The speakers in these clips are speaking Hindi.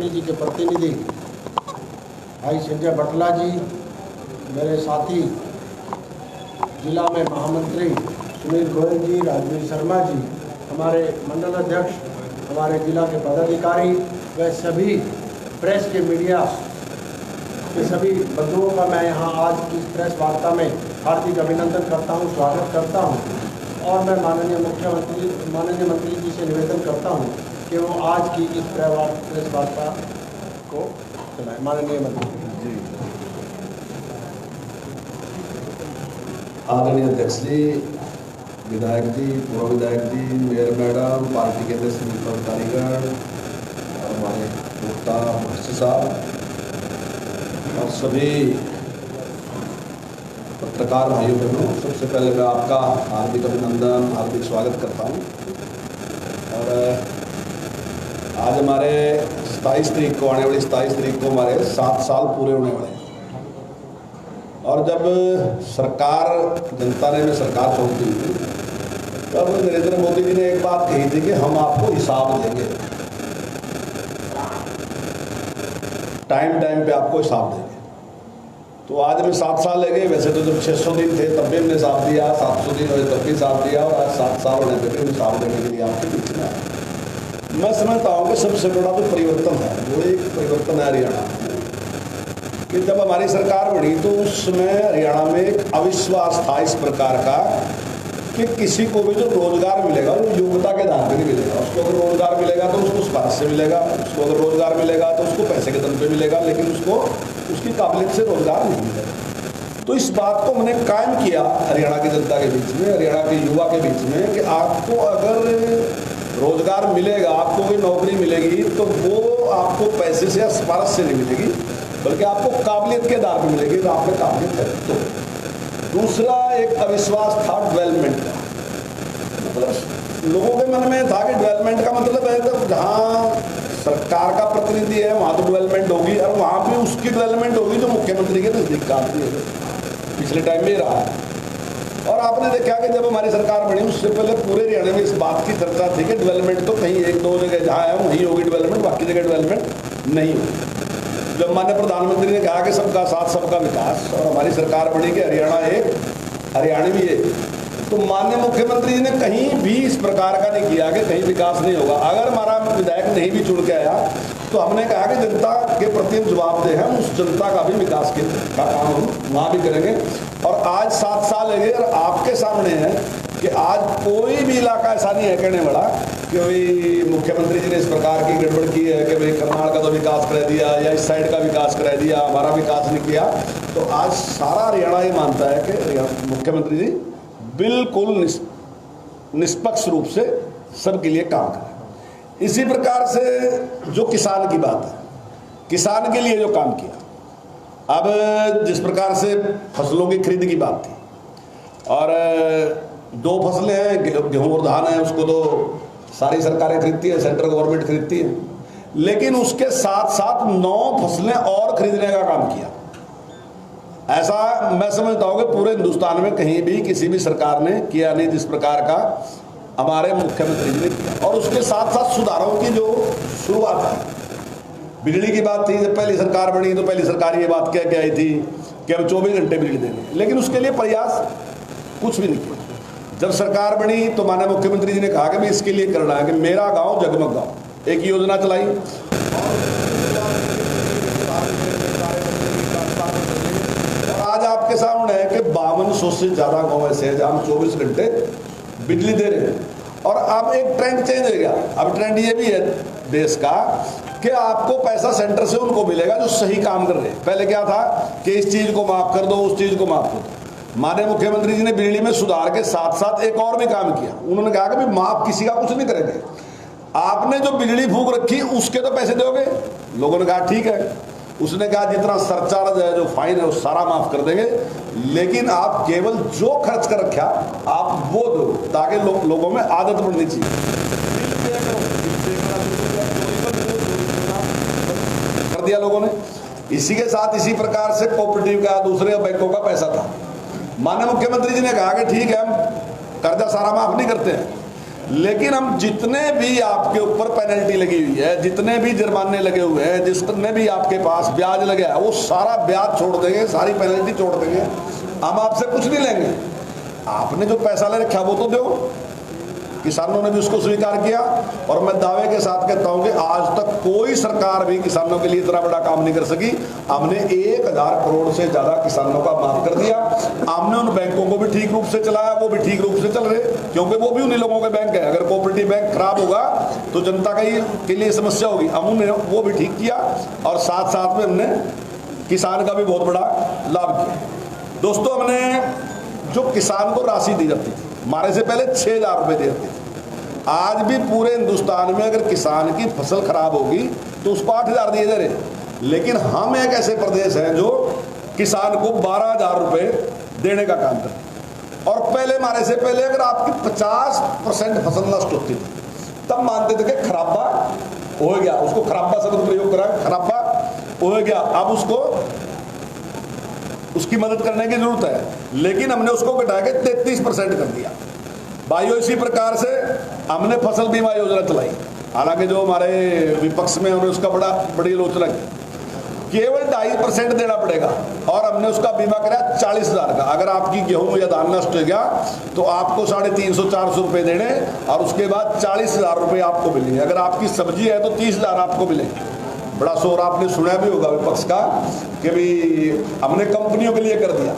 मुख्यमंत्री जी के प्रतिनिधि भाई संजय बटला जी, मेरे साथी जिला में महामंत्री सुनील गोयल जी, राजवीर शर्मा जी, हमारे मंडल अध्यक्ष, हमारे जिला के पदाधिकारी व सभी प्रेस के मीडिया के सभी बंधुओं का मैं यहाँ आज की प्रेस वार्ता में हार्दिक अभिनंदन करता हूँ, स्वागत करता हूँ। और मैं माननीय मंत्री जी से निवेदन करता हूँ कि वो आज की इस प्रेस वार्ता को चलाएं। माननीय मंत्री जी। आदरणीय अध्यक्ष जी, विधायक जी, पूर्व विधायक जी, मेयर मैडम, पार्टी के अध्यक्ष पदाधिकारीगण और हमारे वक्ता महर्षि साहब और सभी पत्रकार भाइयों बहनों, सबसे पहले मैं आपका हार्दिक अभिनंदन, हार्दिक स्वागत करता हूं। और आज हमारे 27 तारीख को, आने वाली 27 तारीख को हमारे 7 साल पूरे होने वाले हैं। और जब सरकार, जनता ने हमें सरकार सौंप दी थी, तब नरेंद्र मोदी जी ने एक बात कही थी कि हम आपको हिसाब देंगे, टाइम पे आपको हिसाब देंगे। तो आज में 7 साल लगे। वैसे तो जब 600 दिन थे तब भी हमने हिसाब दिया, 700 दिन हुए तब भी हिसाब दिया, और आज 7 साल होने पर भी हिसाब देने के लिए आपके बीच में आया। मैं समझता हूँ कि सबसे बड़ा जो परिवर्तन है वो एक परिवर्तन है हरियाणा कि जब हमारी सरकार बनी तो उस समय हरियाणा में एक अविश्वास था इस प्रकार का कि किसी को भी जो रोजगार मिलेगा वो योग्यता के आधार पर नहीं मिलेगा। उसको अगर रोजगार मिलेगा तो उसको स्पार्श से मिलेगा, उसको अगर रोजगार मिलेगा तो उसको पैसे के दम पे मिलेगा, लेकिन उसको उसकी काबिलियत से रोजगार नहीं मिलेगा। तो इस बात को हमने कायम किया हरियाणा की जनता के बीच में, हरियाणा के युवा के बीच में, कि आपको अगर रोजगार मिलेगा, आपको कोई नौकरी मिलेगी तो वो आपको पैसे से या सिफारिश से नहीं मिलेगी, बल्कि आपको काबिलियत के आधार पर मिलेगी। तो आप में काबिलियत है। तो दूसरा एक अविश्वास था डेवलपमेंट का। मतलब लोगों के मन में था कि डेवलपमेंट का मतलब है तो जहाँ सरकार का प्रतिनिधि है वहाँ तो डेवलपमेंट होगी, और वहाँ भी उसकी डेवलपमेंट होगी जो मुख्यमंत्री के नजदीक का आती है। पिछले टाइम में रहा है। और आपने देखा कि जब हमारी सरकार बनी उससे पहले पूरे हरियाणा में इस बात की चर्चा थी कि डेवलपमेंट तो कहीं 1-2 जगह जहाँ है वहीं होगी डेवलपमेंट, बाकी जगह डेवलपमेंट नहीं होगी। जब माननीय प्रधानमंत्री ने कहा कि सबका साथ सबका विकास, और हमारी सरकार बनी कि हरियाणा एक, हरियाणवी एक, तो माननीय मुख्यमंत्री जी ने कहीं भी इस प्रकार का नहीं किया कि कहीं विकास नहीं होगा। अगर हमारा विधायक नहीं भी चुन के आया तो हमने कहा कि जनता के प्रति हम जवाबदेह हैं, उस जनता का भी विकास का काम हम वहाँ भी करेंगे। और आज 7 साल लगे और आपके सामने है कि आज कोई भी इलाका ऐसा नहीं है कहने वाला कि भाई मुख्यमंत्री जी ने इस प्रकार की गड़बड़ की है कि भाई कर्नाटक का तो विकास करा दिया या इस साइड का विकास करा दिया, हमारा विकास नहीं किया। तो आज सारा हरियाणा ये मानता है कि मुख्यमंत्री जी बिल्कुल निष्पक्ष रूप से सबके लिए काम करें। इसी प्रकार से जो किसान की बात है, किसान के लिए जो काम किया, अब जिस प्रकार से फसलों की खरीद की बात थी, और 2 फसलें हैं, गेहूं और धान है, उसको तो सारी सरकारें खरीदती है, सेंट्रल गवर्नमेंट खरीदती है, लेकिन उसके साथ साथ 9 फसलें और खरीदने का काम किया। ऐसा मैं समझता हूँ कि पूरे हिंदुस्तान में कहीं भी किसी भी सरकार ने किया नहीं जिस प्रकार का हमारे मुख्यमंत्री जी ने किया। और उसके साथ साथ सुधारों की जो शुरुआत है, बिजली की बात थी, जब पहली सरकार बनी तो पहली सरकार ये बात कह के आई थी कि हम 24 घंटे बिजली देंगे, लेकिन उसके लिए प्रयास कुछ भी नहीं किया। जब सरकार बनी तो माननीय मुख्यमंत्री जी ने कहा कि भाई इसके लिए करना है कि मेरा गाँव जगमग गाँव, एक योजना चलाई। आज आपके सामने है कि 5200 से ज़्यादा गाँव ऐसे हैं जहाँ हम 24 घंटे बिजली दे रहे हैं। और अब एक ट्रेंड चेंज हो गया। अब ट्रेंड ये भी है देश का कि आपको पैसा सेंटर से उनको मिलेगा जो सही काम कर रहे हैं। पहले क्या था कि इस चीज़ को माफ़ कर दो, उस चीज़ को माफ़ कर दो। माननीय मुख्यमंत्री जी ने बिजली में सुधार के साथ साथ एक और भी काम किया। उन्होंने कहा कि भाई माफ़ किसी का कुछ नहीं करेंगे, आपने जो बिजली फूक रखी उसके तो पैसे दोगे। लोगों ने कहा ठीक है। उसने कहा जितना सरचार्ज है, जो फाइन है, वो सारा माफ कर देंगे, लेकिन आप केवल जो खर्च कर रखा आप वो दो, ताकि लोगों में आदत बढ़नी चाहिए। कर दिया लोगों ने। इसी के साथ इसी प्रकार से कोऑपरेटिव का, दूसरे बैंकों का पैसा था। माननीय मुख्यमंत्री जी ने कहा कि ठीक है हम कर्जा सारा माफ नहीं करते हैं, लेकिन हम जितने भी आपके ऊपर पेनल्टी लगी हुई है, जितने भी जुर्माने लगे हुए हैं, जितने भी आपके पास ब्याज लगे है, वो सारा ब्याज छोड़ देंगे, सारी पेनल्टी छोड़ देंगे। हम आपसे कुछ नहीं लेंगे, आपने जो पैसा ले रखा वो तो दो। किसानों ने भी उसको स्वीकार किया और मैं दावे के साथ कहता हूं कि आज तक कोई सरकार भी किसानों के लिए इतना बड़ा काम नहीं कर सकी। हमने 1000 करोड़ से ज्यादा किसानों का माफ कर दिया। हमने उन बैंकों को भी ठीक रूप से चलाया, वो भी ठीक रूप से चल रहे, क्योंकि वो भी उन्हीं लोगों के बैंक है। अगर कोऑपरेटिव बैंक खराब होगा तो जनता के लिए समस्या होगी। हमने वो भी ठीक किया और साथ साथ में हमने किसान का भी बहुत बड़ा लाभ किया। दोस्तों, हमने जो किसान को राशि दी जाती थी, हमारे से पहले 6000 रुपये दी जाती थी। आज भी पूरे हिंदुस्तान में अगर किसान की फसल खराब होगी तो उसको 8000 दिए जा रहे। लेकिन हम एक ऐसे प्रदेश हैं जो किसान को 12000 रुपये देने का काम करते। और पहले हमारे से पहले अगर आपकी 50% फसल नष्ट होती थी तब मानते थे कि खराबा हो गया, उसको खराबा शब्द प्रयोग करा, खराबा हो गया, अब उसको उसकी मदद करने की जरूरत है। लेकिन हमने उसको घटा के 33% कर दिया। भाइयों, इसी प्रकार से हमने फसल बीमा योजना चलाई। हालांकि जो हमारे विपक्ष में उन्होंने उसका बड़ी आलोचना की, केवल 2.5% देना पड़ेगा और हमने उसका बीमा कराया 40,000 का। अगर आपकी गेहूं या धान नष्ट हो गया तो आपको 350-400 रुपये देने और उसके बाद 40,000 रुपये आपको मिलेंगे। अगर आपकी सब्जी है तो 30,000 आपको मिलेंगे। बड़ा शोर आपने सुना भी होगा विपक्ष का कि भाई हमने कंपनियों के लिए कर दिया।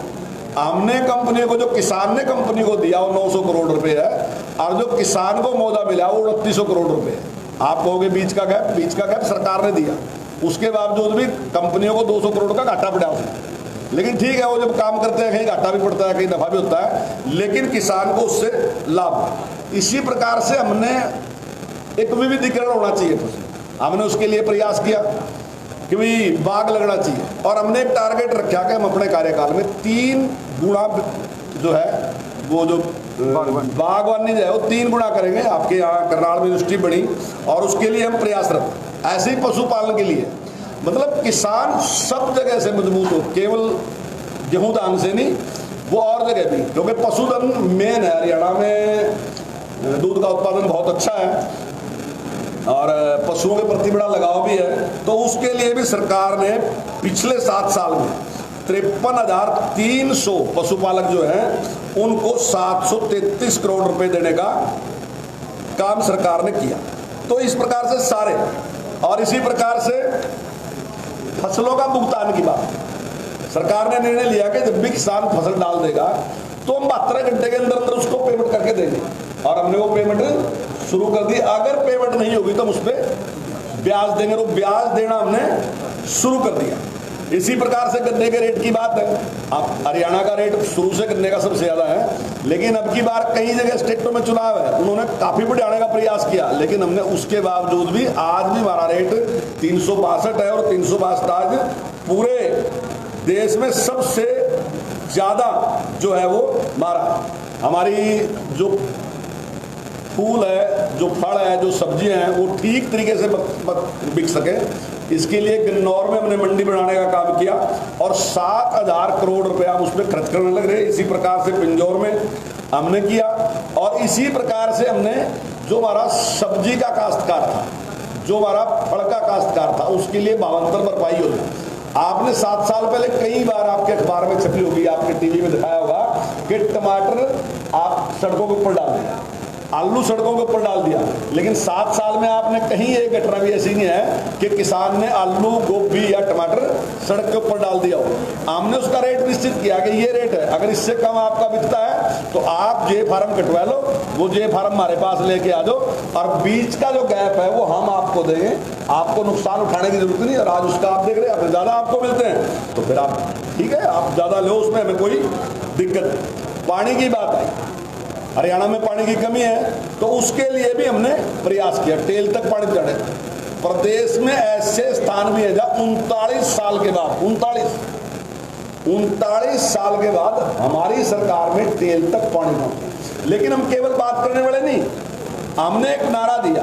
हमने कंपनियों को, जो किसान ने कंपनी को दिया वो 900 करोड़ रुपए है और जो किसान को मौजा मिला वो 3800 करोड़ रुपए है। आप कहोगे बीच का गैप सरकार ने दिया, उसके बावजूद भी कंपनियों को 200 करोड़ का घाटा पड़ा उसमें। लेकिन ठीक है, वो जब काम करते हैं कहीं घाटा भी पड़ता है, कहीं नफा भी होता है, लेकिन किसान को उससे लाभ। इसी प्रकार से हमने एक विविधीकरण होना चाहिए फसल, हमने उसके लिए प्रयास किया कि भाई बाग लगना चाहिए। और हमने एक टारगेट रखा कि हम अपने कार्यकाल में 3 गुना जो है वो जो बागवानी जो है वो 3 गुना करेंगे। आपके यहाँ करनाल में यूनिवर्सिटी बनी और उसके लिए हम प्रयासरत। ऐसे ही पशुपालन के लिए, मतलब किसान सब जगह से मजबूत हो, केवल गेहूं धान से नहीं, वो और जगह भी, क्योंकि पशुधन मेन है। हरियाणा में दूध का उत्पादन बहुत अच्छा है और पशुओं के प्रति बड़ा लगाव भी है। तो उसके लिए भी सरकार ने पिछले 7 साल में 53,300 पशुपालक जो हैं उनको 733 करोड़ रुपए देने का काम सरकार ने किया। तो इस प्रकार से सारे, और इसी प्रकार से फसलों का भुगतान की बात, सरकार ने निर्णय लिया कि जब भी किसान फसल डाल देगा तो हम 72 घंटे के अंदर अंदर उसको पेमेंट करके देंगे। और हमने वो पेमेंट शुरू कर दी। अगर पेमेंट नहीं होगी तो हम उस पर ब्याज देंगे, तो ब्याज देना हमने शुरू कर दिया। इसी प्रकार से गन्ने के रेट की बात है। अब हरियाणा का रेट शुरू से गन्ने का सबसे ज्यादा है, लेकिन अब की बार कई जगह स्टेटों में चुनाव है, उन्होंने काफी बढ़ाने का प्रयास किया, लेकिन हमने उसके बावजूद भी आज भी हमारा रेट 362 है। और 362 आज पूरे देश में सबसे ज्यादा जो है वो हमारा, हमारी जो फूल है, जो फल है, जो सब्जियां हैं वो ठीक तरीके से बिक सके, इसके लिए गन्नौर में हमने मंडी बनाने का काम किया और 7,000 करोड़ रुपया हम उसमें खर्च करने लग रहे। इसी प्रकार से पिंजौर में हमने किया और इसी प्रकार से हमने जो हमारा सब्जी का काश्तकार था, जो हमारा फल का काश्तकार था, उसके लिए 52 भरपाई योजना। आपने 7 साल पहले कई बार आपके अखबार में छपी होगी, आपके टीवी में दिखाया होगा कि टमाटर आप सड़कों के ऊपर डाल दिया, आलू सड़कों के ऊपर डाल दिया, लेकिन 7 साल में आपने कहीं एक घटना भी ऐसी नहीं है कि किसान ने आलू, गोभी या टमाटर सड़क के ऊपर डाल दिया हो। हमने उसका रेट निश्चित किया कि ये रेट है, अगर इससे कम आपका बिकता है तो आप जे फार्म कटवा लो, वो जे फार्म हमारे पास लेके आ जाओ और बीच का जो गैप है वो हम आपको देंगे, आपको नुकसान उठाने की जरूरत नहीं। और आज उसका आप देख रहे हैं, ज्यादा आपको मिलते हैं तो फिर आप ठीक है, आप ज्यादा लो, उसमें हमें कोई दिक्कत नहीं। पानी की बात आई, हरियाणा में पानी की कमी है तो उसके लिए भी हमने प्रयास किया, टेल तक पानी चढ़े। प्रदेश में ऐसे स्थान भी है जहां 39 साल के बाद 39 साल के बाद हमारी सरकार में टेल तक पानी पहुंचा। लेकिन हम केवल बात करने वाले नहीं, हमने एक नारा दिया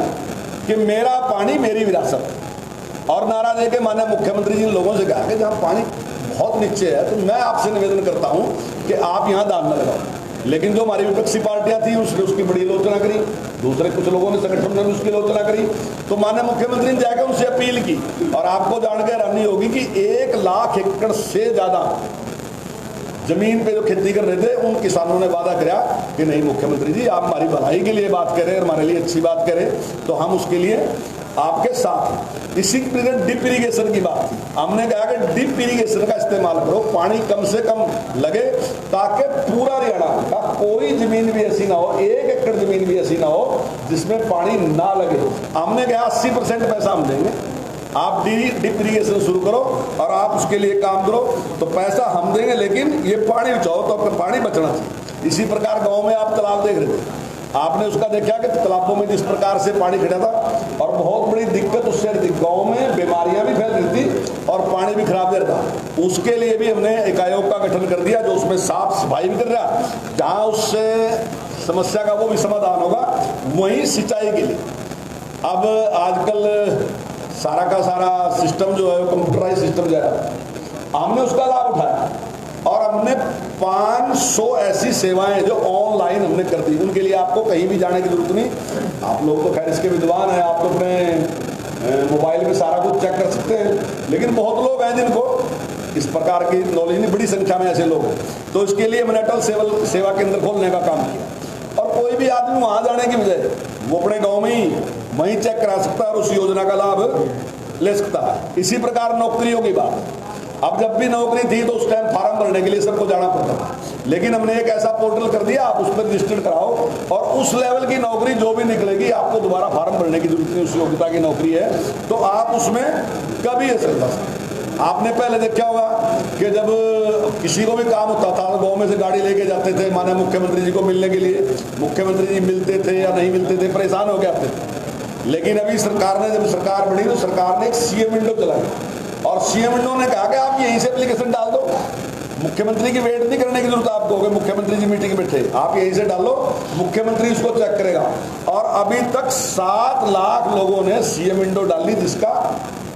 कि मेरा पानी मेरी विरासत, और नारा देके माननीय मुख्यमंत्री जी ने लोगों से कहा कि जहां पानी बहुत नीचे है तो मैं आपसे निवेदन करता हूं कि आप यहां दान न लगाओ। लेकिन जो हमारी विपक्षी पार्टियां थी उसने उसकी बड़ी आलोचना करी, दूसरे कुछ लोगों ने संगठन में उसकी आलोचना करी, तो माननीय मुख्यमंत्री ने जाकर उनसे अपील की। और आपको जानकर हैरानी होगी कि 1 लाख एकड़ से ज़्यादा जमीन पे जो खेती कर रहे थे उन किसानों ने वादा किया कि नहीं मुख्यमंत्री जी, आप हमारी भलाई के लिए बात करें, हमारे लिए अच्छी बात करें, तो हम उसके लिए आपके साथ हैं। इसी पीरियड डिप इरीगेशन की बात थी, हमने कहा कि डिप इरीगेशन का इस्तेमाल करो, पानी कम से कम लगे, ताकि पूरा हरियाणा का कोई जमीन भी ऐसी ना हो, 1 एकड़ जमीन भी ऐसी ना हो जिसमें पानी ना लगे। हमने कहा 80% पैसा हम देंगे, आप डिप इरीगेशन शुरू करो और आप उसके लिए काम करो, तो पैसा हम देंगे, लेकिन ये पानी बचाओ, तो अपना पानी बचना चाहिए। इसी प्रकार गाँव में आप तालाब देख रहे थे, आपने उसका देखा कि तालाबों में जिस प्रकार से पानी खड़ा था, और बहुत बड़ी दिक्कत उससे थी, गाँव में बीमारियां भी फैल रही थी और पानी भी खराब दे रहा था। उसके लिए भी हमने एक आयोग का गठन कर दिया, जो उसमें साफ सफाई भी कर रहा, जहाँ उससे समस्या का वो भी समाधान होगा, वहीं सिंचाई के लिए। अब आजकल सारा का सारा सिस्टम जो है कंप्यूटराइज सिस्टम जो है, हमने उसका लाभ उठाया और हमने 500 ऐसी सेवाएं जो ऑनलाइन हमने कर दी। उनके लिए आपको कहीं भी जाने की जरूरत नहीं, आप लोग तो खैर इसके विद्वान हैं, आप तो अपने मोबाइल में सारा कुछ चेक कर सकते हैं, लेकिन बहुत लोग हैं जिनको इस प्रकार की नॉलेज नहीं, बड़ी संख्या में ऐसे लोग हैं। तो इसके लिए मैंने अटल सेवा केंद्र खोलने का काम किया, और कोई भी आदमी वहाँ जाने की बजाय वो अपने गाँव में ही वहीं चेक करा सकता है और उस योजना का लाभ ले सकता है। इसी प्रकार नौकरियों की बात, अब जब भी नौकरी थी तो उस टाइम फार्म भरने के लिए सबको जाना पड़ता था, लेकिन हमने एक ऐसा पोर्टल कर दिया, आप उस पर रजिस्टर्ड कराओ और उस लेवल की नौकरी जो भी निकलेगी आपको दोबारा फार्म भरने की जरूरत नहीं, उस योग्यता की नौकरी है तो आप उसमें कभी ऐसे कर सकते। आपने पहले देखा होगा कि जब किसी को भी काम होता था तो गाँव में से गाड़ी लेके जाते थे माननीय मुख्यमंत्री जी को मिलने के लिए, मुख्यमंत्री जी मिलते थे या नहीं मिलते थे, परेशान हो गए आप थे। लेकिन अभी सरकार ने, जब सरकार बनी तो सरकार ने एक सीएम विंडो चलाई, और सीएम विंडो ने कहा कि आप यहीं से एप्लीकेशन डाल दो, मुख्यमंत्री की वेट नहीं करने की जरूरत आपको, मुख्यमंत्री जी मीटिंग में बैठे, आप यहीं से डालो, मुख्यमंत्री उसको चेक करेगा। और अभी तक 7 लाख लोगों ने सीएम विंडो डाली, जिसका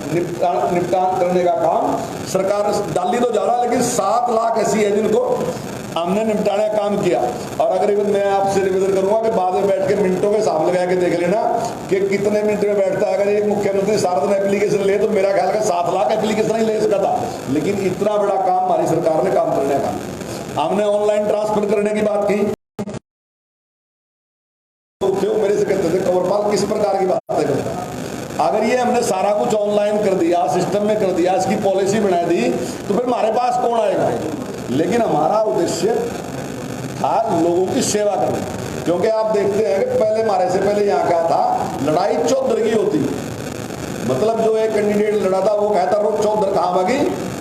निपटान करने का काम सरकार डाली तो ज्यादा, लेकिन 7 लाख ऐसी है जिनको हमने निपटाने का काम किया। और अगर मैं आपसे निवेदन करूंगा कि बाद में बैठ के मिनटों के सामने लगा के देख लेना कि कितने मिनट में बैठता है। अगर एक मुख्यमंत्री सारा दिन एप्लीकेशन ले तो मेरा ख्याल का 7 लाख एप्लीकेशन ही ले सका था, लेकिन इतना बड़ा काम हमारी सरकार ने काम करने का। हमने ऑनलाइन ट्रांसफर करने की बात की, तो मेरे से कहते थे कंवरपाल किस प्रकार की बात है, अगर ये हमने सारा कुछ ऑनलाइन कर दिया, सिस्टम में कर दिया, इसकी पॉलिसी बना दी, तो फिर हमारे पास कौन आएगा। लेकिन हमारा उद्देश्य था लोगों की सेवा करना, क्योंकि आप देखते हैं कि पहले हमारे से पहले यहाँ क्या था, लड़ाई चौधर की होती, मतलब जो एक कैंडिडेट लड़ा था वो कहता रो चौधर कहाँ आवेगी,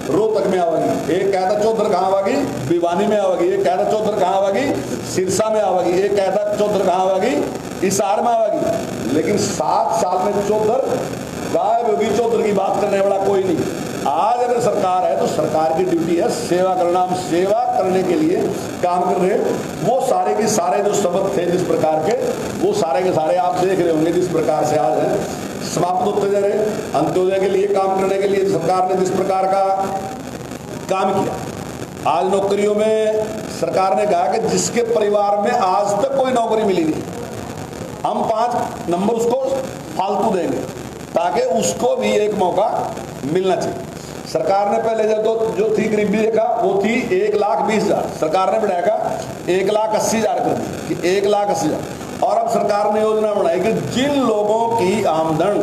रोहतक में आवेगी, एक कहता चौधर कहाँ आवेगी, भिवानी में आवेगी, एक कहता चौधर कहाँ आवेगी, सिरसा में आवेगी, एक कहता चौधर कहाँ आवेगी, हिसार में आवेगी। लेकिन 7 साल में चौधर गायब होगी, चौधर की बात करने वाला कोई नहीं। आज अगर सरकार है तो सरकार की ड्यूटी है सेवा करना, हम सेवा करने के लिए काम कर रहे हैं। वो सारे के सारे जो सबक थे जिस प्रकार के, वो सारे के सारे आप देख रहे होंगे जिस प्रकार से आज है समाप्त होते जा रहे। अंत्योदय के लिए काम करने के लिए सरकार ने जिस प्रकार का काम किया, आज नौकरियों में सरकार ने कहा कि जिसके परिवार में आज तक कोई नौकरी मिली नहीं, हम 5 नंबर उसको फालतू देंगे ताकि उसको भी एक मौका मिलना चाहिए। सरकार ने पहले जो थी गरीबी रेखा वो थी 1,20,000, सरकार ने बढ़ाया 1,80,000 कर दी कि 1,80,000। और अब सरकार ने योजना बनाई कि जिन लोगों की आमदन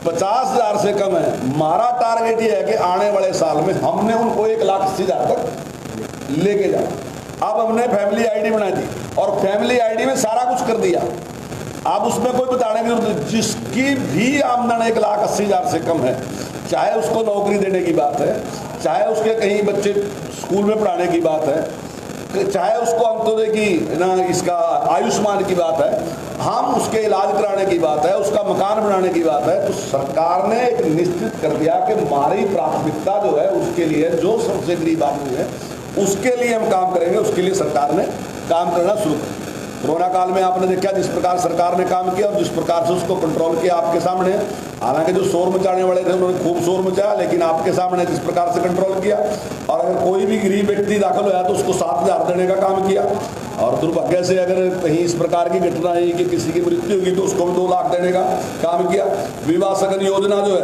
50,000 से कम है, हमारा टारगेट ये है कि आने वाले साल में हमने उनको 1,80,000 तक लेके जाना। अब हमने फैमिली आईडी बनाई थी और फैमिली आईडी में सारा कुछ कर दिया। अब उसमें कोई बताने की जरूरत नहीं, जिसकी भी आमदन 1,80,000 से कम है, चाहे उसको नौकरी देने की बात है, चाहे उसके कहीं बच्चे स्कूल में पढ़ाने की बात है, चाहे उसको अंत्योदय की ना इसका आयुष्मान की बात है, हम उसके इलाज कराने की बात है, उसका मकान बनाने की बात है, तो सरकार ने एक निश्चित कर दिया कि हमारी प्राथमिकता जो है उसके लिए, जो सबसे गरीब आदमी है उसके लिए हम काम करेंगे। उसके लिए सरकार ने काम करना शुरू कर दिया। कोरोना काल में आपने देखा जिस प्रकार सरकार ने काम किया और जिस प्रकार से उसको कंट्रोल किया आपके सामने। हालांकि जो शोर मचाने वाले थे उन्होंने खूब शोर मचाया, लेकिन आपके सामने जिस प्रकार से कंट्रोल किया। और अगर कोई भी गरीब व्यक्ति दाखिल हुआ तो उसको 7,000 देने का काम किया। और दुर्भाग्य से अगर कहीं इस प्रकार की घटना आई कि किसी की मृत्यु होगी तो उसको भी 2 लाख देने का काम किया। विवाह सगन योजना जो है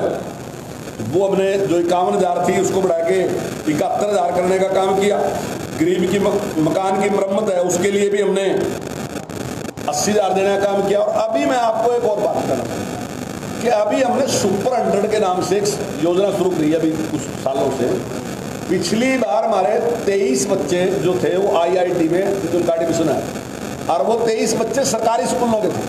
वो हमने जो 51,000 थी उसको बढ़ा के 71,000 करने का काम किया। गरीब की मकान की मरम्मत है उसके लिए भी हमने 80,000 देने का काम किया। और अभी मैं आपको एक और बात करना कि अभी हमने सुपर 100 के नाम से एक योजना शुरू की अभी कुछ सालों से। पिछली बार हमारे 23 बच्चे जो थे वो IIT में उनका एडमिशन है और वो 23 बच्चे सरकारी स्कूलों के थे।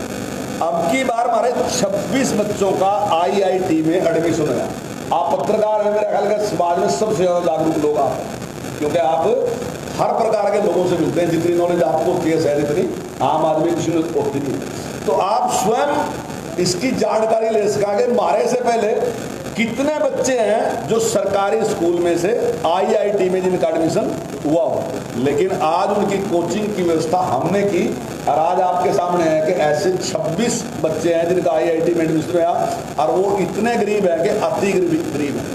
अब की बार हमारे 26 बच्चों का IIT में एडमिशन है। आप पत्रकार हैं, मेरा ख्याल है समाज में सबसे ज़्यादा जागरूक लोग आप हैं, क्योंकि आप हर प्रकार के लोगों से मिलते हैं। जितनी नॉलेज आपको होती है शायद इतनी आम आदमी किसी को होती नहीं। तो आप स्वयं इसकी जानकारी ले सकेंगे हमारे से पहले कितने बच्चे हैं जो सरकारी स्कूल में से IIT में जिनका एडमिशन हुआ हो। लेकिन आज उनकी कोचिंग की व्यवस्था हमने की और आज आपके सामने है कि ऐसे 26 बच्चे हैं जिनका IIT में एडमिशन हुआ और वो इतने गरीब हैं कि अति गरीब हैं।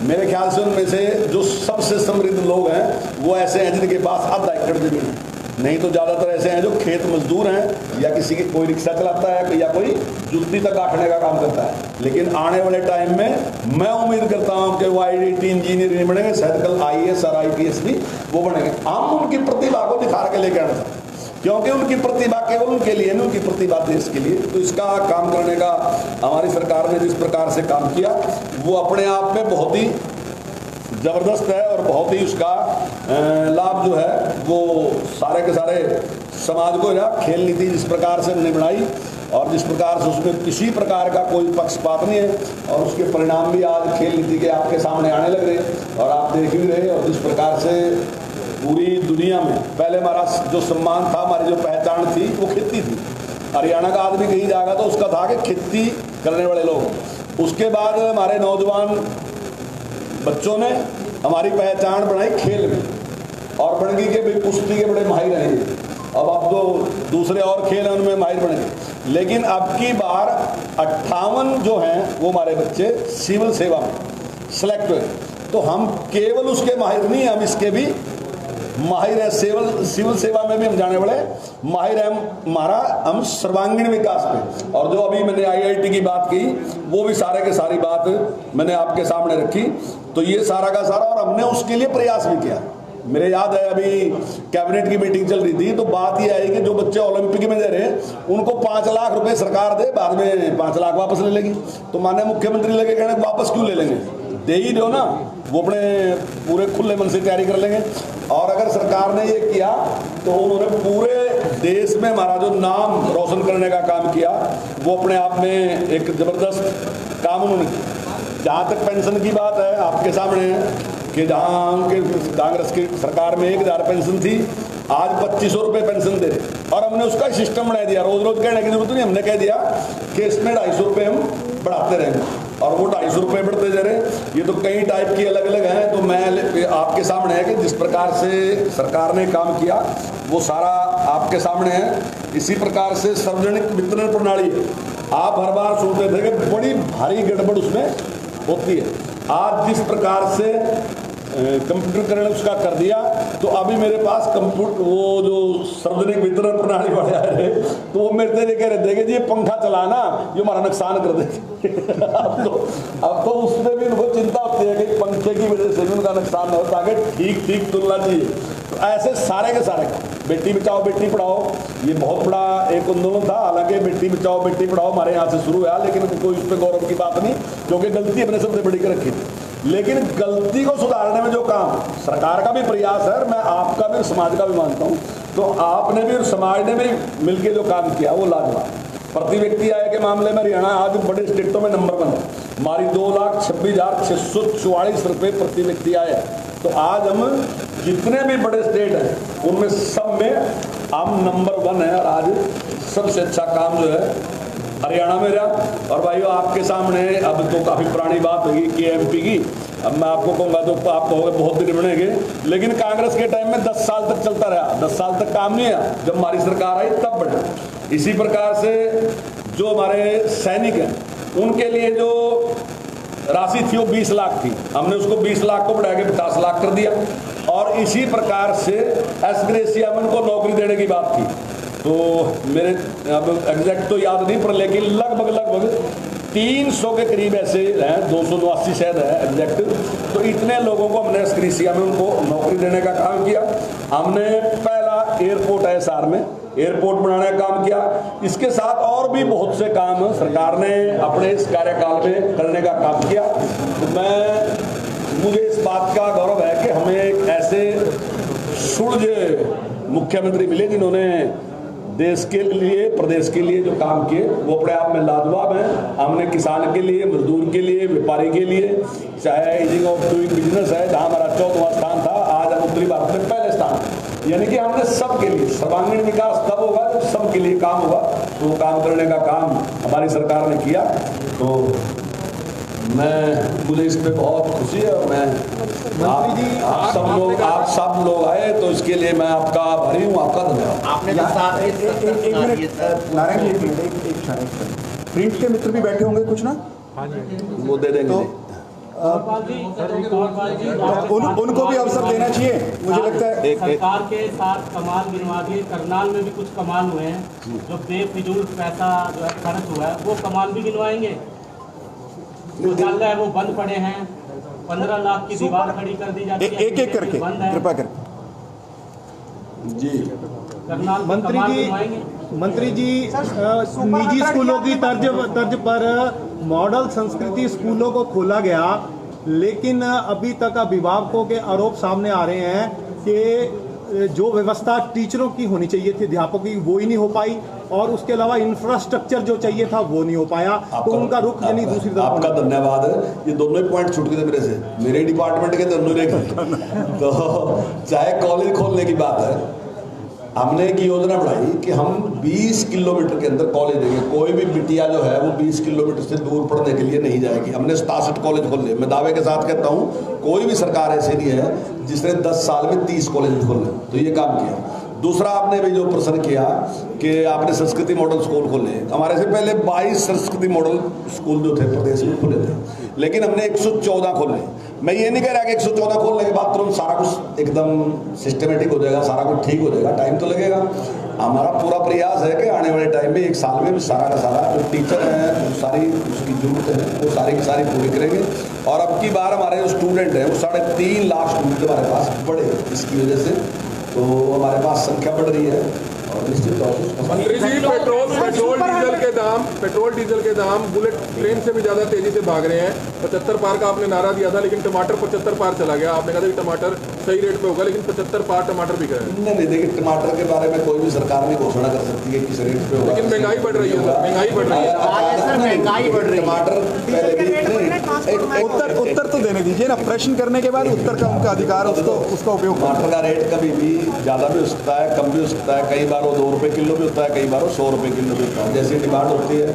मेरे ख्याल से उनमें से जो सबसे समृद्ध लोग हैं वो ऐसे हैं जिनके पास आधा एकड़ जमीन है, नहीं तो ज़्यादातर ऐसे हैं जो खेत मजदूर हैं या किसी की कोई रिक्शा चलाता है या कोई जुत्ती तक काटने का काम करता है। लेकिन आने वाले टाइम में मैं उम्मीद करता हूं कि वो IIT इंजीनियर नहीं बनेंगे, शायद कल IAS और IPS भी वो बनेंगे। हम उनकी प्रतिभा को निखार के लेकर आना चाहते हैं, क्योंकि उनकी प्रतिभा केवल उनके लिए नहीं, उनकी प्रतिभा देश के लिए। तो इसका काम करने का हमारी सरकार ने जिस प्रकार से काम किया वो अपने आप में बहुत ही ज़बरदस्त है और बहुत ही उसका लाभ जो है वो सारे के सारे समाज को है। खेल नीति जिस प्रकार से हमने बनाई और जिस प्रकार से उसमें किसी प्रकार का कोई पक्षपात नहीं है और उसके परिणाम भी आज खेल नीति के आपके सामने आने लग रहे हैं और आप देख भी रहे। और जिस प्रकार से पूरी दुनिया में पहले हमारा जो सम्मान था, हमारी जो पहचान थी वो खेती थी। हरियाणा का आदमी कहीं जाएगा तो उसका था कि खेती करने वाले लोग। उसके बाद हमारे नौजवान बच्चों ने हमारी पहचान बनाई खेल में और बन गई कि भाई कुश्ती के बड़े माहिर रहेंगे। अब आप जो दूसरे और खेल हैं उनमें माहिर बनेंगे। लेकिन अब की बार 58 जो हैं वो हमारे बच्चे सिविल सेवा में सेलेक्ट हुए। तो हम केवल उसके माहिर नहीं, हम इसके भी माहिर है। सिविल सेवा में भी हम जाने वाले माहिर हैं। हम सर्वांगीण विकास में और जो अभी मैंने IIT की बात की वो भी सारे के सारी बात मैंने आपके सामने रखी। तो ये सारा का सारा और हमने उसके लिए प्रयास भी किया। मेरे याद है अभी कैबिनेट की मीटिंग चल रही थी तो बात ये आई कि जो बच्चे ओलंपिक में दे रहे हैं उनको 5 लाख रुपए सरकार दे, बाद में 5 लाख वापस ले लेगी। तो माननीय मुख्यमंत्री लगे कहने वापस क्यों ले लेंगे, दे ही दो ना, वो अपने पूरे खुले मन से तैयारी कर लेंगे। और अगर सरकार ने ये किया तो उन्होंने पूरे देश में हमारा जो नाम रोशन करने का काम किया वो अपने आप में एक ज़बरदस्त काम उन्होंने किया। जहाँ तक पेंशन की बात है आपके सामने है कि जहाँ उनके कांग्रेस की सरकार में 1,000 पेंशन थी, आज 2500 रुपये पेंशन दे रहे और हमने उसका सिस्टम बना दिया। रोज रोज कहने की जरूरत नहीं, हमने कह दिया कि इसमें 250 रुपये हम बढ़ाते रहेंगे और वो 250 रुपये बढ़ते जा रहे। ये तो कई टाइप की अलग अलग हैं। तो मैं आपके सामने है कि जिस प्रकार से सरकार ने काम किया वो सारा आपके सामने है। इसी प्रकार से सार्वजनिक वितरण प्रणाली आप हर बार सुनते थे कि बड़ी भारी गड़बड़ उसमें होती है। आज जिस प्रकार से कंप्यूटरकरण उसका कर दिया तो अभी मेरे पास कंप्यूटर वो जो सार्वजनिक वितरण प्रणाली वाले आए थे तो वो मेरे से कह रहे थे कि ये पंखा चलाना ये हमारा नुकसान कर देते। अब तो उसमें भी उनको चिंता होती है कि पंखे की वजह से भी उनका नुकसान न हो, ताकि ठीक तुलना चाहिए। तो ऐसे सारे के सारे बेटी बचाओ बेटी पढ़ाओ ये बहुत बड़ा एक आंदोलन था। हालांकि बेटी बचाओ बेटी पढ़ाओ हमारे यहाँ से शुरू हुआ, लेकिन कोई उस पर गौरव की बात नहीं, क्योंकि गलती अपने सबसे बड़ी कर रखी थी। लेकिन गलती को सुधारने में जो काम सरकार का भी प्रयास है, मैं आपका भी समाज का भी मानता हूँ, तो आपने भी और समाज ने भी मिलकर जो काम किया वो लाजवाब। प्रति व्यक्ति आय के मामले में हरियाणा आज बड़े स्टेटों में नंबर 1 है। हमारी 2,26,644 रुपये प्रति व्यक्ति आय है। तो आज हम जितने भी बड़े स्टेट हैं उनमें सब में हम नंबर 1 है और आज सबसे अच्छा काम जो है हरियाणा में रहा। और भाइयों आपके सामने अब तो काफ़ी पुरानी बात होगी KMP की, अब मैं आपको कहूँगा तो आप कहोगे बहुत दिन बनेंगे, लेकिन कांग्रेस के टाइम में 10 साल तक चलता रहा, 10 साल तक काम नहीं आया, जब हमारी सरकार आई तब बढ़ा। इसी प्रकार से जो हमारे सैनिक हैं उनके लिए जो राशि थी वो 20 लाख थी, हमने उसको 20 लाख को बढ़ा के 50 लाख कर दिया। और इसी प्रकार से एस ग्रेसिया में उनको नौकरी देने की बात थी, तो मेरे अब एग्जैक्ट तो याद नहीं पर लेकिन लगभग 300 के करीब ऐसे हैं, 289 शायद है एग्जैक्ट। तो इतने लोगों को हमने एस ग्रेसिया में उनको नौकरी देने का काम किया। हमने पहला एयरपोर्ट है SR में, एयरपोर्ट बनाने का काम किया। इसके साथ और भी बहुत से काम सरकार ने अपने इस कार्यकाल में करने का काम किया। तो मुझे इस बात का गौरव है कि हमें एक ऐसे सुलझे मुख्यमंत्री मिले जिन्होंने देश के लिए, प्रदेश के लिए जो काम किए वो अपने आप में लाजवाब हैं। हमने किसान के लिए, मजदूर के लिए, व्यापारी के लिए, चाहे ईजिंग ऑफ डूइंग बिजनेस है जहाँ हमारा 14वां स्थान था, आज हम उत्तरी भारत में पहले स्थान, यानी कि हमने सबके लिए सर्वांगीण विकास तब होगा जब सबके लिए काम होगा। तो काम करने का काम हमारी सरकार ने किया। तो मुझे इस पे बहुत खुशी है। और मैं आप सब लोग आए तो इसके लिए मैं आपका आभारी हूँ, आपका धन्यवाद। आपने नारायण जी एक प्रिंट के मित्र भी बैठे होंगे कुछ ना, वो दे देंगे। उनको भी अवसर देना चाहिए, मुझे लगता है। सरकार के साथ कमाल गिनवा दिए, करनाल में भी कुछ कमाल हुए हैं, जो बेफिजूल पैसा जो है खर्च हुआ है वो कमाल भी गिनवाएंगे। जो चल रहा है वो बंद पड़े हैं, 15 लाख की दीवार खड़ी कर दी जाती है, एक करके कृपा कर जी। करनाल मंत्री जी निजी स्कूलों की तर्ज पर मॉडल संस्कृति स्कूलों को खोला गया, लेकिन अभी तक अभिभावकों के आरोप सामने आ रहे हैं कि जो व्यवस्था टीचरों की होनी चाहिए थी, अध्यापकों की, वो ही नहीं हो पाई, और उसके अलावा इंफ्रास्ट्रक्चर जो चाहिए था वो नहीं हो पाया। तो उनका रुख यानी दूसरी तरफ। आपका धन्यवाद है। ये दोनों ही पॉइंट छूट गए मेरे से, मेरे डिपार्टमेंट के दोनों रह गए। तो चाहे कॉलेज खोलने की बात है, हमने एक योजना बढ़ाई कि हम 20 किलोमीटर के अंदर कॉलेज देंगे। कोई भी बिटिया जो है वो 20 किलोमीटर से दूर पढ़ने के लिए नहीं जाएगी। हमने 67 कॉलेज खोले। मैं दावे के साथ कहता हूँ कोई भी सरकार ऐसे नहीं है जिसने 10 साल में 30 कॉलेज खोले। तो ये काम किया। दूसरा आपने भी जो प्रश्न किया कि आपने संस्कृति मॉडल स्कूल खोले, हमारे से पहले 22 संस्कृति मॉडल स्कूल जो थे प्रदेश में खुले थे, लेकिन हमने 114 खोले। मैं ये नहीं कह रहा कि 114 खोलने के बाद तुरंत सारा कुछ एकदम सिस्टमेटिक हो जाएगा, सारा कुछ ठीक हो जाएगा, टाइम तो लगेगा। हमारा पूरा प्रयास है कि आने वाले टाइम में 1 साल में भी सारा का सारा जो टीचर हैं, सारी उसकी जरूरत है वो सारी की सारी पूरी करेंगे। और अब की बार हमारे जो स्टूडेंट हैं वो 3.5 लाख स्टूडेंट हमारे पास बढ़े इसकी वजह से, तो हमारे पास संख्या बढ़ रही है। और निश्चित तौर से मंत्री जी पेट्रोल डीजल के दाम बुलेट ट्रेन से भी ज्यादा तेजी से भाग रहे हैं। 75 पार का आपने नारा दिया था, लेकिन टमाटर 75 पार चला गया। आपने कहा था कि टमाटर सही रेट पे होगा, लेकिन 75 पार टमाटर बिक रहे हैं। नहीं, देखिए टमाटर के बारे में कोई भी सरकार नहीं घोषणा कर सकती है किस रेट पे होगा, लेकिन महंगाई बढ़ रही है, महंगाई बढ़ रही है। टमाटर पहले भी उत्तर तो देने दीजिए ना, प्रश्न करने के बाद उत्तर का उनका अधिकार, उसका उपयोग। टमाटर का रेट कभी भी ज़्यादा भी हो सकता है, कम भी हो सकता है। कई बार वो 2 रुपये किलो भी होता है, कई बार वो 100 रुपये किलो भी होता है। जैसी डिमांड होती है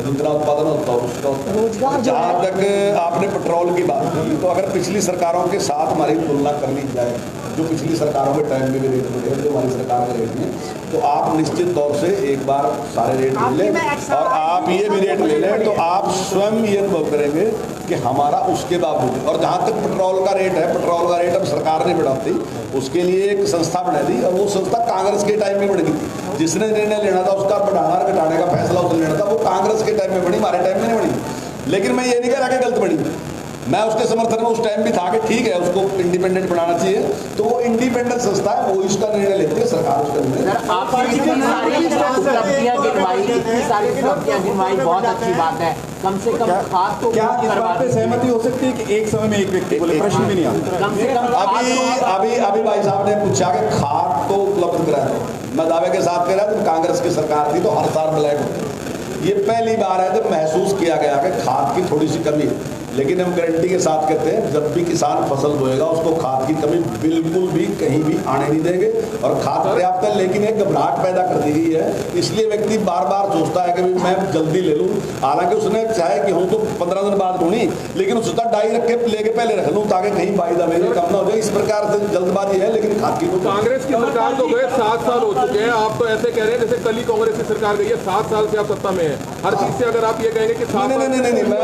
जितना उत्पादन होता है उसका होता है। जहाँ तक आपने पेट्रोल की बात की, तो अगर पिछली सरकारों के साथ हमारी तुलना कर ली जाए, जो पिछली सरकारों के टाइम में भी रेट बढ़े, जो हमारी सरकार के रेट में, तो आप निश्चित तौर से एक बार सारे रेट ले लें और आप ये भी रेट ले लें तो आप स्वयं ये अनुभव करेंगे कि हमारा उसके बावजूद। और जहाँ तक पेट्रोल का रेट है, पेट्रोल का रेट अब सरकार ने बढ़ाती, उसके लिए एक संस्था बना दी, और वो संस्था कांग्रेस के टाइम में बढ़ गई थी। जिसने निर्णय लेना था उसका बढ़ाना घटाने का फैसला उसने लेना था, वो कांग्रेस के टाइम में बनी, हमारे टाइम में नहीं बनी। लेकिन मैं ये नहीं कह रहा कि गलत बनी, मैं उसके समर्थन में उस टाइम भी था कि ठीक है उसको इंडिपेंडेंट बनाना चाहिए। तो वो इंडिपेंडेंट संस्था है, वो इसका निर्णय लेती है, सरकार उसका निर्णय। बहुत अच्छी बात है, कम से कम खाद तो क्या इस बात पे सहमति हो सकती है कि एक समय में एक व्यक्ति बोले, प्रश्न भी नहीं आता। कम से कम अभी भाई साहब ने पूछा कि खाद तो उपलब्ध करा दो। मैं दावे के साथ कह रहा जब कांग्रेस की सरकार थी तो हर साल ब्लैक होती। ये पहली बार है जब महसूस किया गया कि खाद की थोड़ी सी कमी है, लेकिन हम गारंटी के साथ कहते हैं जब भी किसान फसल बोएगा उसको खाद की कमी बिल्कुल भी कहीं भी आने नहीं देंगे। और खाद पर्याप्त है, लेकिन एक घबराहट पैदा कर दी गई है, इसलिए व्यक्ति बार बार सोचता है कि मैं जल्दी ले लूँ। हालांकि उसने चाहे कि हूँ तो 15 दिन बाद ढूंढी, लेकिन उसका डाई रख के लेके पहले रख लूँ ताकि कहीं वायदा मेरे कम ना हो जाए। इस प्रकार से जल्दबाजी है, लेकिन खाद की कांग्रेस की सरकार तो गए 7 साल हो चुके हैं, आप तो ऐसे कह रहे हैं जैसे कल ही कांग्रेस की सरकार गई है। 7 साल से आप सत्ता में हैं, हर चीज से अगर आप ये कहेंगे कि नहीं, मैं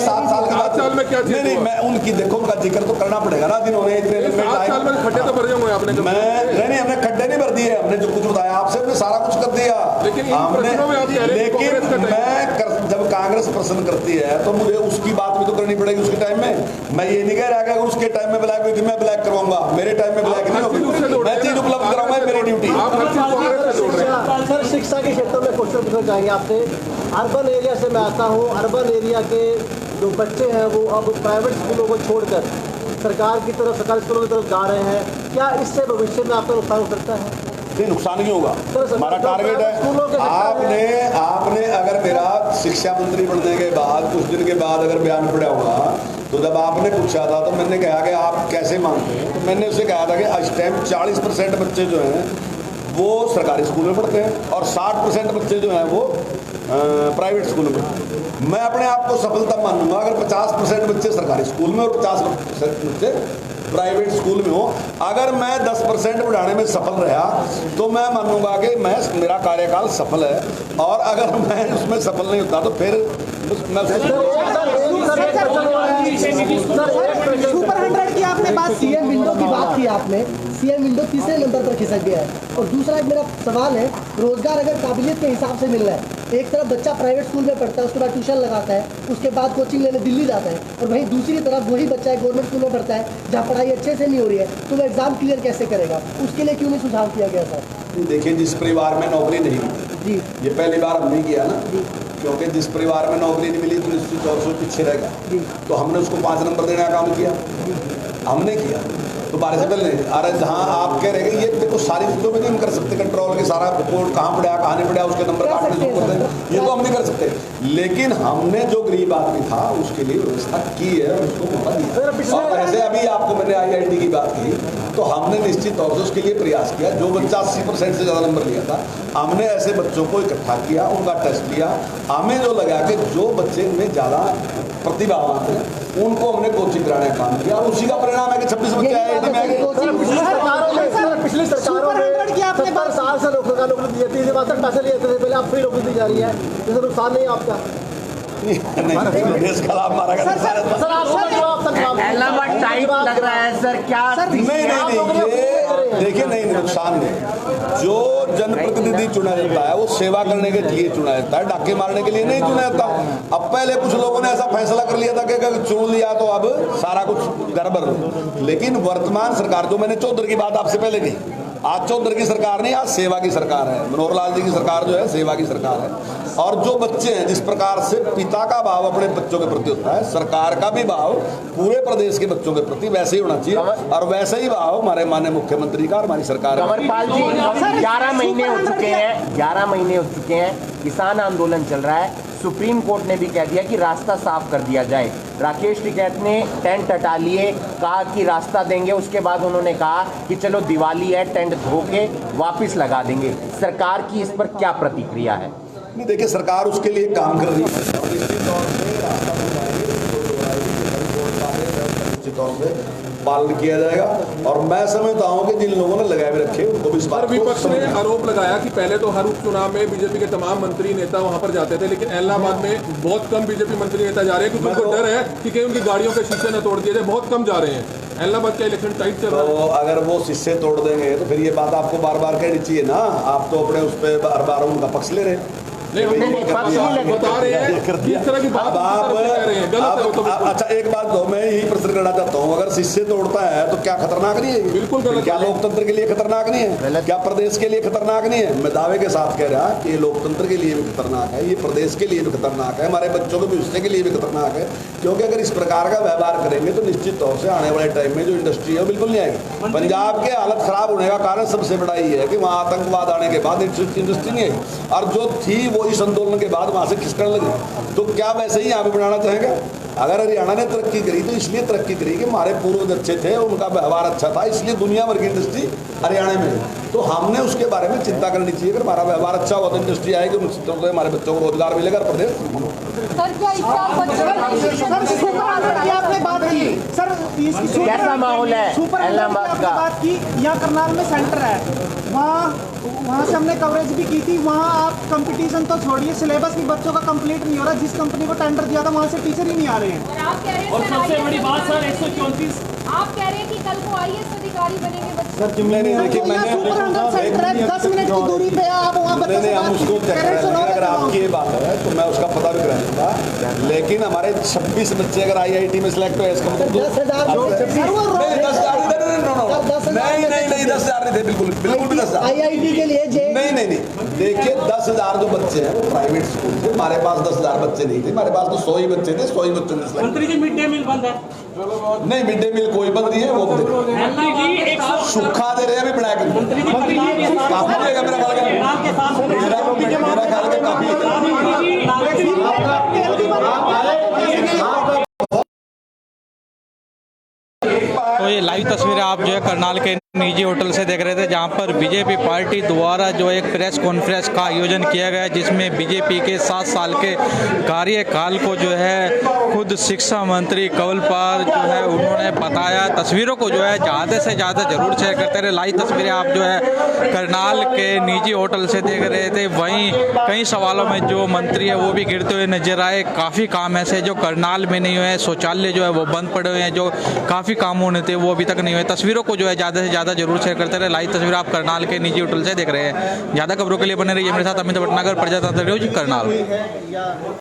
7 साल के बाद साल में क्या चीज नहीं, मैं उनकी देखो उनका जिक्र तो करना पड़ेगा ना, जिन्होंने इतने 7 साल में खड्डे तो भर जाऊंगे आपने। नहीं, हमने खड्डे नहीं भर दिए, हमने जो कुछ बताया आपसे हमने सारा कुछ कर दिया। लेकिन जब कांग्रेस प्रश्न करती है तो मुझे उसकी बात भी तो करनी पड़ेगी उसके टाइम में। मैं ये नहीं कह रहा कि उसके टाइम में ब्लैक हुई थी मैं ब्लैक करवाऊंगा, मेरे टाइम में ब्लैक नहीं होगी, मैं चीज उपलब्ध कराऊंगा, मेरी ड्यूटी। सर शिक्षा के क्षेत्र में क्वेश्चन पूछना चाहेंगे आपसे। अर्बन एरिया से मैं आता हूँ, अर्बन एरिया के जो बच्चे हैं वो अब प्राइवेट स्कूलों को छोड़कर सरकार की तरफ, सरकारी स्कूलों की तरफ जा रहे हैं। क्या इससे भविष्य में आपका नुकसान हो सकता है? नहीं, नुकसान नहीं होगा, हमारा टारगेट है। आपने अगर मेरा शिक्षा मंत्री बनने के बाद कुछ दिन के बाद अगर बयान पड़ा होगा तो जब आपने पूछा था तो मैंने कहा कि आप कैसे मानते हैं, तो मैंने उससे कहा था कि इस टाइम 40% बच्चे जो हैं वो सरकारी स्कूल में पढ़ते हैं और 60% बच्चे जो हैं वो प्राइवेट स्कूल में पढ़ते हैं। मैं अपने आप को सफलता मानूंगा अगर 50% बच्चे सरकारी स्कूल में और 50% बच्चे प्राइवेट स्कूल में हो। अगर मैं 10% बढ़ाने में सफल रहा तो मैं मानूंगा कि मेरा कार्यकाल सफल है, और अगर मैं उसमें सफल नहीं होता तो फिर सुपर 100 की आपने बात, सीएम विंडो की बात की आपने, सीएम विंडो तीसरे नंबर पर खिसक गया है। और दूसरा एक मेरा सवाल है, रोजगार अगर काबिलियत के हिसाब से मिल रहा है, एक तरफ बच्चा प्राइवेट स्कूल में पढ़ता है, उसके बाद ट्यूशन लगाता है, उसके बाद कोचिंग लेने दिल्ली जाता है, और वहीं दूसरी तरफ वही बच्चा गवर्नमेंट स्कूल में पढ़ता है जहाँ पढ़ाई अच्छे से नहीं हो रही है, तो वो एग्जाम क्लियर कैसे करेगा? उसके लिए क्यों नहीं सुझाव किया गया सर? देखिए, जिस परिवार में नौकरी नहीं मिली जी, ये पहली बार हमने किया ना, क्योंकि जिस परिवार में नौकरी नहीं मिली तो निश्चित तौर से पीछे रहेगा, तो हमने उसको 5 नंबर देने का काम किया, हमने किया। तो बारह से पहले अरे जहाँ आप कह रहे हैं ये देखो सारी चीज़ों में नहीं हम कर सकते कंट्रोल के, सारा रिपोर्ट कहाँ पड़ा कहाँ नहीं पड़ा उसके नंबर काटने जो करते हैं ये तो हम नहीं कर सकते, लेकिन हमने जो गरीब आदमी था उसके लिए व्यवस्था की है, उसको मौका दिया। और ऐसे अभी आपको मैंने IIT की बात की तो हमने निश्चित तौर से उसके लिए प्रयास किया। जो बच्चा 80% से ज़्यादा नंबर लिया था हमने ऐसे बच्चों को इकट्ठा किया, उनका टेस्ट लिया, हमें जो लगा कि जो बच्चे में ज़्यादा प्रतिभावान हैं उनको हमने कोचिंग कराने का काम किया, और उसी का परिणाम है कि 26 बच्चे आए। पिछली सरकारों में 70 साल से नौकरी दी जाती है, पैसे लिए थे, पहले आप फ्री नौकरी दी जा रही है, जैसे नुकसान नहीं है आपका? देश का लाभ मारा गया टाइट लग रहा है सर, क्या? नहीं, देखिए नहीं, नुकसान नहीं। जो जनप्रतिनिधि चुना जाता है वो सेवा करने के लिए चुना जाता है, डाके मारने के लिए नहीं चुना जाता। अब पहले कुछ लोगों ने ऐसा फैसला कर लिया था कि अगर चुन लिया तो अब सारा कुछ गड़बड़, लेकिन वर्तमान सरकार, जो मैंने चौधरी की बात आपसे पहले कही, आज चौधरी की सरकार नहीं, आज सेवा की सरकार है। मनोहर लाल जी की सरकार जो है सेवा की सरकार है। और जो बच्चे हैं, जिस प्रकार से पिता का भाव अपने बच्चों के प्रति होता है, सरकार का भी भाव पूरे प्रदेश के बच्चों के प्रति वैसे ही होना चाहिए, और वैसे ही भाव हमारे माननीय मुख्यमंत्री का, हमारी सरकार। कंवरपाल जी, 11 महीने हो चुके हैं, 11 महीने हो चुके हैं, किसान आंदोलन चल रहा है, सुप्रीम कोर्ट ने भी कह दिया कि रास्ता साफ कर दिया जाए। राकेश टिकैत ने टेंट हटा लिए, कहा कि रास्ता देंगे, उसके बाद उन्होंने कहा कि चलो दिवाली है, टेंट धो के वापिस लगा देंगे। सरकार की इस पर क्या प्रतिक्रिया है? नहीं, देखिए सरकार उसके लिए काम कर रही है, निश्चित तौर से पालन किया जाएगा, और मैं समझता हूं कि जिन लोगों ने लगाए हुए रखे उनको भी इस बात। विपक्ष ने आरोप लगाया कि पहले तो हर उपचुनाव में बीजेपी के तमाम मंत्री नेता वहां पर जाते थे, लेकिन इलाहाबाद में बहुत कम बीजेपी मंत्री नेता जा रहे हैं क्योंकि उनको डर है कि कहीं उनकी गाड़ियों के शीशे न तोड़ दिए जाए, बहुत कम जा रहे हैं। इलाहाबाद का इलेक्शन टाइट चल रहा है, तो अगर वो शीशे तोड़ देंगे तो फिर ये बात आपको बार बार कहनी चाहिए ना, आप तो अपने उस पर बार बार उनका पक्ष ले रहे हैं। बता रहे हैं जिस तरह की बात आप रहे हैं गलत है। अच्छा एक बात तो मैं यही प्रश्न करना चाहता हूँ, अगर शीशे तोड़ता है तो क्या खतरनाक नहीं है? बिल्कुल गलत। क्या लोकतंत्र के लिए खतरनाक नहीं है? क्या प्रदेश के लिए खतरनाक नहीं है? मैं दावे के साथ कह रहा कि ये लोकतंत्र के लिए भी खतरनाक है, ये प्रदेश के लिए भी खतरनाक है, हमारे बच्चों के भविष्य के लिए भी खतरनाक है, क्योंकि अगर इस प्रकार का व्यवहार करेंगे तो निश्चित तौर से आने वाले टाइम में जो इंडस्ट्री है बिल्कुल नहीं आएगी। पंजाब के हालत खराब होने का कारण सबसे बड़ा ये है कि वहाँ आतंकवाद आने के बाद इंडस्ट्री नहीं आई, और जो थी वो इस आंदोलन के बाद वहाँ से खिसकने लगी। तो क्या वैसे ही यहाँ पे बनाना चाहेंगे? अगर हरियाणा ने तरक्की करी तो इसलिए तरक्की करी कि हमारे पूर्वज अच्छे थे, उनका व्यवहार अच्छा था, इसलिए दुनिया भर की इंडस्ट्री हरियाणा में है। तो हमने उसके बारे में चिंता करनी चाहिए। अगर हमारा व्यवहार अच्छा हुआ तो इंडस्ट्री आएगी, उनसे हमारे बच्चों को रोजगार मिलेगा। प्रदेश सर क्या आपने बात की सर, कैसा माहौल है इलाहाबाद का? बात की यहाँ करनाल में सेंटर है, वहाँ से हमने कवरेज भी की थी। वहाँ आप कंपटीशन तो छोड़िए, सिलेबस भी बच्चों का कंप्लीट नहीं हो रहा। जिस कंपनी को टेंडर दिया था वहाँ से टीचर ही नहीं आ रहे हैं। और आप कह रहे हैं और सबसे बड़ी बात सर 134 आप कह रहे हैं कि कल को IAS अधिकारी बनेंगे बच्चे। सर देखिए, मैंने 10 मिनट की दूरी पे आप वहाँ पर हम उसको चेक करेंगे। अगर आपकी ये बात है तो मैं उसका पता भी करा दूंगा। लेकिन हमारे 26 बच्चे अगर IIT में सिलेक्ट हुए, इसका मतलब 10,000 नहीं 10,000 नहीं थे, बिल्कुल भी 10,000 IIT के लिए नहीं। देखिए 10,000 जो बच्चे हैं वो प्राइवेट स्कूल थे। हमारे पास 10,000 बच्चे नहीं थे, हमारे पास तो 100 ही बच्चे थे। 100 ही बच्चों में सिलेक्ट। मंत्री जी मिड डे मील बंद है। नहीं, मिड डे मील कोई बंद नहीं है, वो सूखा दे रहे हैं अभी बना के। काफी देगा मेरा ख्याल तो ये लाइव तस्वीरें आप जो है करनाल के निजी होटल से देख रहे थे, जहां पर बीजेपी पार्टी द्वारा जो एक प्रेस कॉन्फ्रेंस का आयोजन किया गया, जिसमें बीजेपी के 7 साल के कार्यकाल को जो है खुद शिक्षा मंत्री कंवरपाल जो है उन्होंने बताया। तस्वीरों को जो है ज़्यादा से ज़्यादा जरूर शेयर करते रहे। लाइव तस्वीरें आप जो है करनाल के निजी होटल से देख रहे थे। वहीं कई सवालों में जो मंत्री है वो भी गिरते हुए नजर आए। काफ़ी काम ऐसे जो करनाल में नहीं हुए, शौचालय जो है वो बंद पड़े हुए हैं, जो काफ़ी काम होने थे वो अभी तक नहीं हुए। तस्वीरों को जो है ज़्यादा से ज़्यादा जरूर शेयर करते रहे। लाइव तस्वीर आप करनाल के निजी होटल से देख रहे हैं। ज़्यादा खबरों के लिए बने रहिए मेरे साथ। अमित भटनागर, प्रजातंत्र न्यूज, करनाल।